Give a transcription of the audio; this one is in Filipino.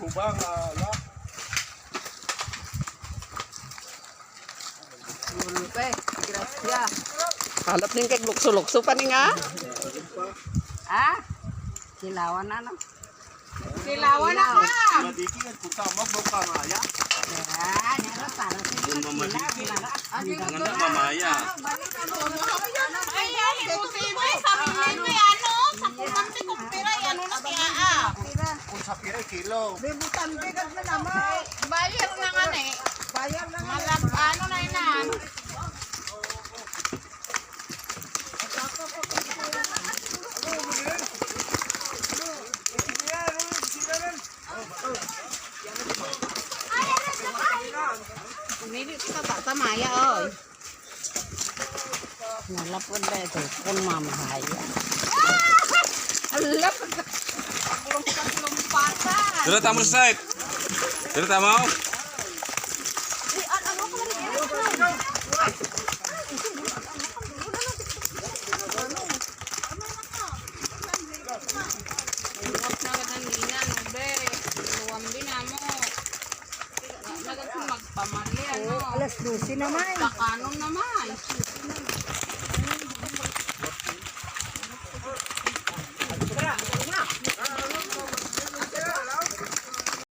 hubang la. Ulpe, gracia. Halap ning kay lukso-lukso pa ning ha. Ah? Silawan na no. Silawan na ka. Madiki at puta mo kamaya. Yan, yan para sa iyo. Ngana mamaya. Ay, ay, imposible. Sabi nito ano, sa kumante kong pira, ano na kaya Kung sa pira kilo. Bibutan bigat na naman. Bayar na nga eh. Bayar na nga. Malap, ano na yun Hindi kita tak tamaya oy. Nalapod na ito. Kung mamahaya. Alap. Lumpatan. Dito tamo sa site. Dito tamo. Huwag na katang lina, nobe. Luwam din mo. Nagat magpamali, ano. Alas 12 naman. Kakanon naman.